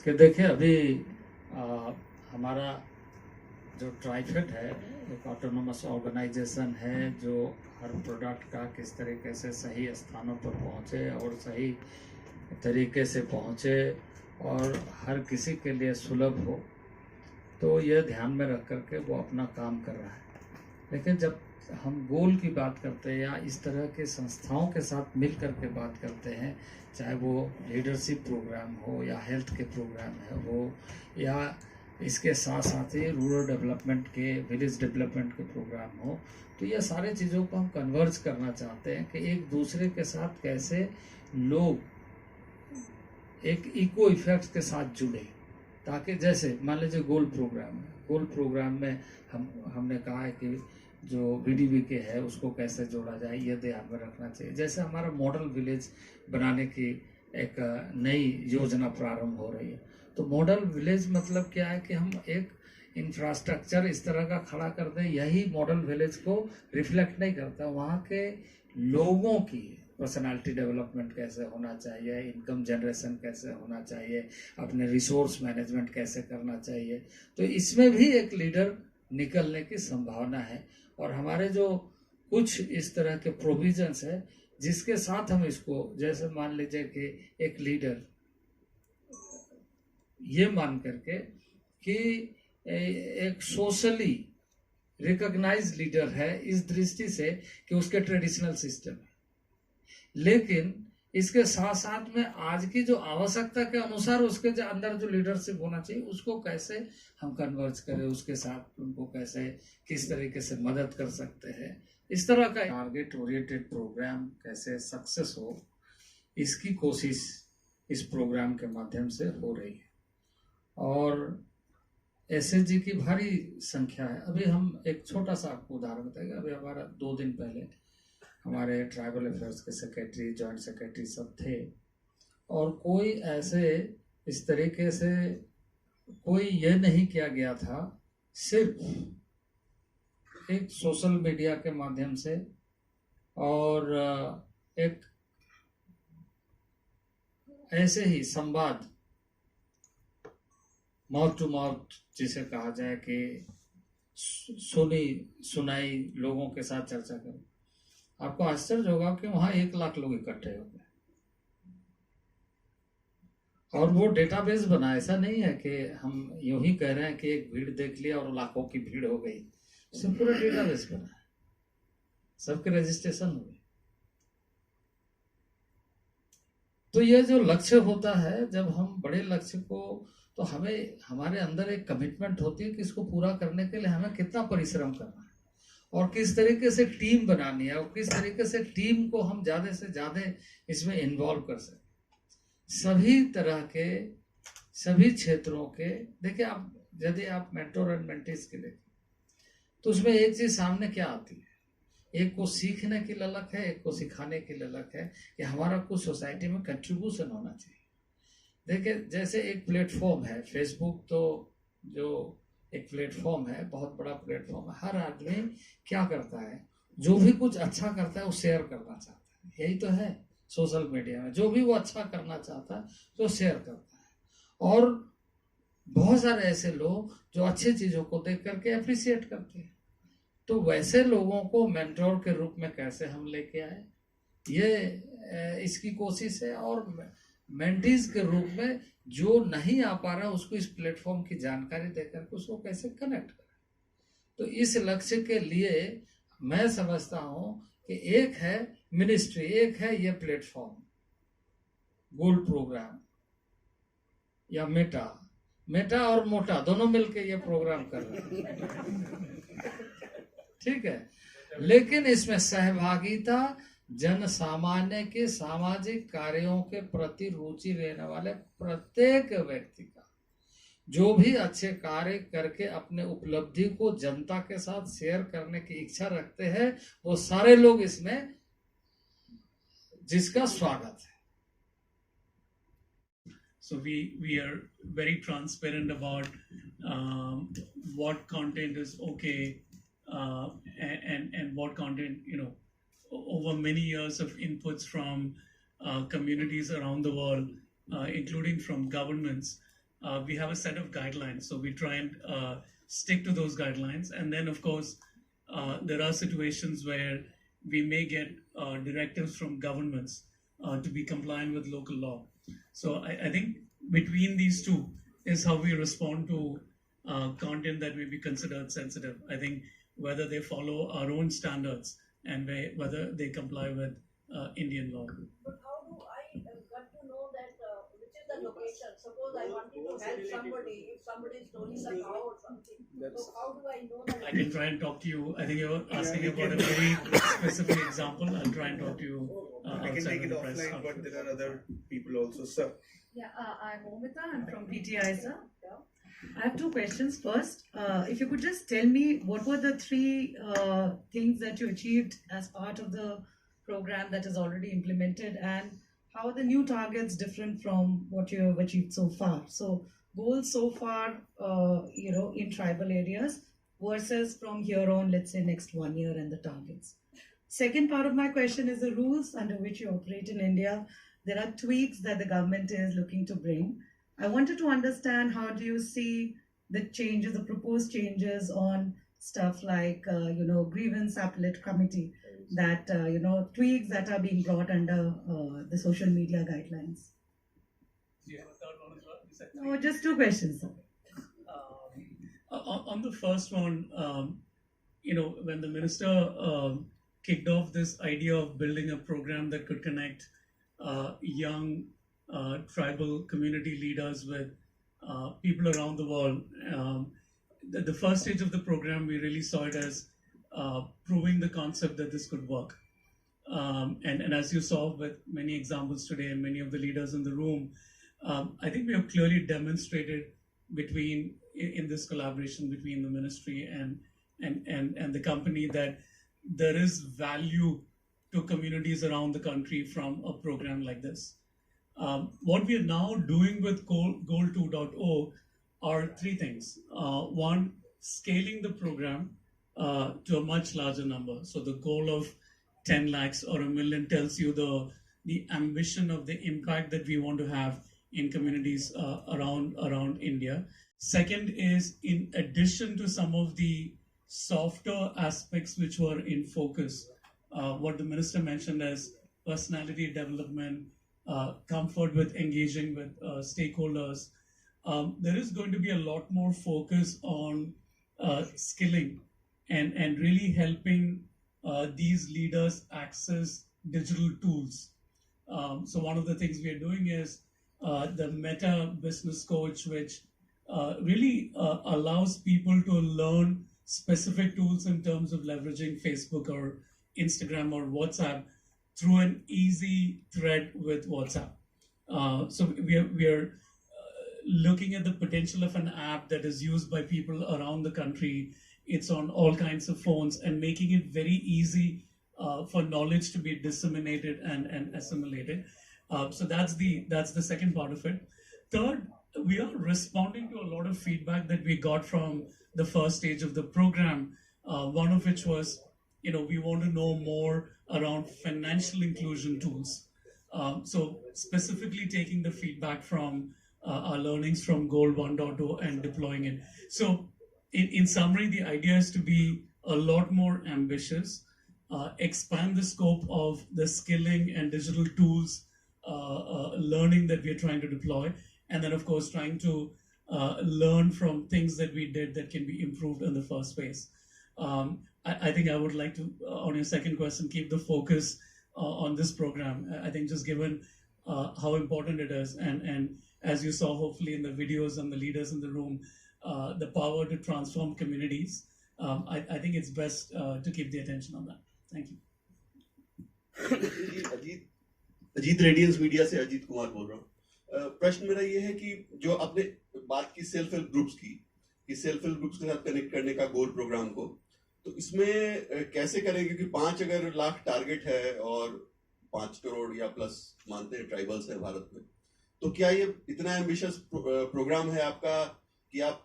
कि देखिए अभी आ, हमारा जो ट्राइफेड है एक ऑटोनोमस ऑर्गेनाइजेशन है जो हर प्रोडक्ट का किस तरीके से सही स्थानों पर पहुंचे और सही तरीके से पहुंचे और हर किसी के लिए सुलभ हो, तो यह ध्यान में रख करके वो अपना काम कर रहा है। लेकिन जब हम गोल की बात करते हैं या इस तरह के संस्थाओं के साथ मिल करके बात करते हैं, चाहे वो लीडरशिप प्रोग्राम हो या हेल्थ के प्रोग्राम है हो या इसके साथ साथ ही रूरल डेवलपमेंट के, विलेज डेवलपमेंट के प्रोग्राम हो, तो ये सारे चीज़ों को हम कन्वर्ज करना चाहते हैं कि एक दूसरे के साथ कैसे लोग एक इको इफेक्ट के साथ जुड़े, ताकि जैसे मान लीजिए गोल प्रोग्राम है, गोल प्रोग्राम में हमने कहा है कि जो बीडीबी के है उसको कैसे जोड़ा जाए, ये ध्यान में रखना चाहिए। जैसे हमारा मॉडल विलेज बनाने की एक नई योजना प्रारंभ हो रही है, तो मॉडल विलेज मतलब क्या है कि हम एक इंफ्रास्ट्रक्चर इस तरह का खड़ा कर दें, यही मॉडल विलेज को रिफ्लेक्ट नहीं करता, वहाँ के लोगों की पर्सनालिटी डेवलपमेंट कैसे होना चाहिए, इनकम जनरेशन कैसे होना चाहिए, अपने रिसोर्स मैनेजमेंट कैसे करना चाहिए, तो इसमें भी एक लीडर निकलने की संभावना है। और हमारे जो कुछ इस तरह के प्रोविजंस है जिसके साथ हम इसको, जैसे मान लीजिए कि एक लीडर ये मान करके कि एक सोशली रिकॉग्नाइज्ड लीडर है इस दृष्टि से कि उसके ट्रेडिशनल सिस्टम है, लेकिन इसके साथ साथ में आज की जो आवश्यकता के अनुसार उसके जो अंदर जो लीडरशिप होना चाहिए उसको कैसे हम कन्वर्ज करें, उसके साथ उनको कैसे किस तरीके से मदद कर सकते हैं, इस तरह का टारगेट ओरिएंटेड प्रोग्राम कैसे सक्सेस हो, इसकी कोशिश इस प्रोग्राम के माध्यम से हो रही है। और एसएचजी की भारी संख्या है। अभी हम एक छोटा सा आपको उदाहरण बताएंगे। अभी हमारा 2 दिन पहले हमारे ट्राइबल अफेयर्स के सेक्रेटरी, जॉइंट सेक्रेटरी सब थे, और कोई ऐसे इस तरीके से कोई ये नहीं किया गया था, सिर्फ एक सोशल मीडिया के माध्यम से और एक ऐसे ही संवाद, माउथ टू माउथ जिसे कहा जाए कि सुनी सुनाई लोगों के साथ चर्चा करें, आपको आश्चर्य होगा कि वहां 1 लाख लोग इकट्ठे हो गए और वो डेटाबेस बना। ऐसा नहीं है कि हम यूं ही कह रहे हैं कि एक भीड़ देख लिया और लाखों की भीड़ हो गई, उसमें पूरा डेटाबेस बना है, सबके रजिस्ट्रेशन हो गए। तो ये जो लक्ष्य होता है, जब हम बड़े लक्ष्य को, तो हमें हमारे अंदर एक कमिटमेंट होती है कि इसको पूरा करने के लिए हमें कितना परिश्रम करना है और किस तरीके से टीम बनानी है और किस तरीके से टीम को हम ज्यादा से ज्यादा इसमें इन्वॉल्व कर सकते। सभी तरह के, सभी क्षेत्रों के, देखिए आप यदि आप मेंटोर एंड मेंटीज के देखें तो उसमें एक चीज सामने क्या आती है, एक को सीखने की ललक है, एक को सिखाने की ललक है कि हमारा कुछ सोसाइटी में कंट्रीब्यूशन होना चाहिए। देखिए जैसे एक प्लेटफॉर्म है फेसबुक, तो जो एक प्लेटफॉर्म है, बहुत बड़ा प्लेटफॉर्म है, हर आदमी क्या करता है, जो भी कुछ अच्छा करता है वो शेयर करना चाहता है, यही तो है सोशल मीडिया में, जो भी वो अच्छा करना चाहता है तो शेयर करता है। और बहुत सारे ऐसे लोग जो अच्छी चीजों को देख करके अप्रिशिएट करते हैं, तो वैसे लोगों को मेंटोर के रूप में कैसे हम लेके आए, ये इसकी कोशिश है। और मेंटीज के रूप में जो नहीं आ पा रहा उसको इस प्लेटफॉर्म की जानकारी देकर के उसको कैसे कनेक्ट करें। तो इस लक्ष्य के लिए मैं समझता हूं कि एक है मिनिस्ट्री, एक है ये प्लेटफॉर्म गोल्ड प्रोग्राम या मेटा और मोटा दोनों मिलकर ये प्रोग्राम कर रहे हैं, ठीक है। लेकिन इसमें सहभागिता जन सामान्य के सामाजिक कार्यों के प्रति रुचि लेने वाले प्रत्येक व्यक्ति का, जो भी अच्छे कार्य करके अपने उपलब्धि को जनता के साथ शेयर करने की इच्छा रखते हैं, वो सारे लोग इसमें, जिसका स्वागत है। So we are very transparent about what content is okay and what content, over many years of inputs from communities around the world, including from governments, we have a set of guidelines. So we try and stick to those guidelines. And then, of course, there are situations where we may get directives from governments to be compliant with local law. So I think between these two is how we respond to content that may be considered sensitive. I think whether they follow our own standards and whether they comply with Indian law. But how do I got to know that which is the location? Suppose I wanted to help somebody, if somebody is stealing a cow or something. So how do I know that? I can try and talk to you. I think you're asking about a very specific example. I'll try and talk to you. I can take it offline, but there are other people also, sir. Yeah, I'm Omita. I'm from PTI, sir. I have two questions. First, if you could just tell me what were the three things that you achieved as part of the program that is already implemented, and how are the new targets different from what you have achieved so far? So goals so far, in tribal areas versus from here on, let's say next 1 year and the targets. Second part of my question is the rules under which you operate in India. There are tweaks that the government is looking to bring. I wanted to understand, how do you see the changes, the proposed changes on stuff like, grievance appellate committee, that, tweaks that are being brought under the social media guidelines? Do you have a third one as well? You said three. No, just two questions, sir. On the first one, when the minister kicked off this idea of building a program that could connect young tribal community leaders with people around the world, the first stage of the program, we really saw it as proving the concept that this could work. And as you saw with many examples today and many of the leaders in the room, I think we have clearly demonstrated in this collaboration between the ministry and the company that there is value to communities around the country from a program like this. What we are now doing with Goal 2.0 are three things. One, scaling the program to a much larger number. So the goal of 10 lakhs or 1 million tells you the ambition of the impact that we want to have in communities around India. Second is, in addition to some of the softer aspects which were in focus, what the minister mentioned as personality development, comfort with engaging with stakeholders, there is going to be a lot more focus on skilling and really helping these leaders access digital tools. So one of the things we are doing is the Meta Business Coach, which really allows people to learn specific tools in terms of leveraging Facebook or Instagram or WhatsApp through an easy thread with WhatsApp. So we are looking at the potential of an app that is used by people around the country. It's on all kinds of phones, and making it very easy for knowledge to be disseminated and assimilated. So that's the second part of it. Third, we are responding to a lot of feedback that we got from the first stage of the program. One of which was, we want to know more around financial inclusion tools. So specifically taking the feedback from our learnings from Goal 1.0 and deploying it. So in summary, the idea is to be a lot more ambitious, expand the scope of the skilling and digital tools learning that we are trying to deploy, and then of course trying to learn from things that we did that can be improved in the first phase. I think I would like to, on your second question, keep the focus on this program. I think just given how important it is, and as you saw hopefully in the videos and the leaders in the room, the power to transform communities, I think it's best to keep the attention on that. Thank you. Ajit radiance media से अजीत कुमार बोल रहा हूँ। प्रश्न मेरा ये है कि जो आपने बात की सेल्फ हेल्प ग्रुप्स की, कि सेल्फ हेल्प ग्रुप्स के साथ कनेक्ट करने का गोल प्रोग्राम को, तो इसमें कैसे करेंगे कि 5 अगर लाख टारगेट है और 5 करोड़ या प्लस मानते हैं ट्राइबल्स है भारत में, तो क्या ये इतना एम्बिशियस प्रोग्राम है आपका कि आप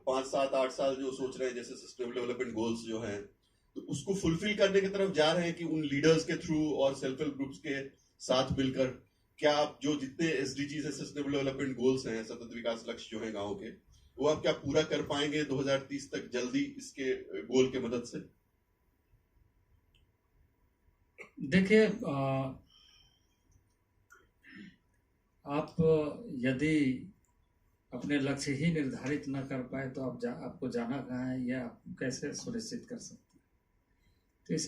5, 7, 8 साल जो सोच रहे हैं जैसे सस्टेनेबल डेवलपमेंट गोल्स जो हैं, तो उसको फुलफिल करने की तरफ जा रहे हैं कि उन लीडर्स के थ्रू और सेल्फ हेल्प ग्रुप्स के साथ मिलकर, क्या आप जो जितने SDGs है, सस्टेनेबल डेवलपमेंट गोल्स हैं, सतत विकास लक्ष्य जो है गाँव के, वो आप क्या पूरा कर पाएंगे 2030 तक जल्दी इसके गोल के मदद से? देखिए, आप यदि अपने लक्ष्य ही निर्धारित न कर पाए तो आपको जाना कहाँ है, यह आप कैसे सुनिश्चित कर सकते हैं? तो इसलिए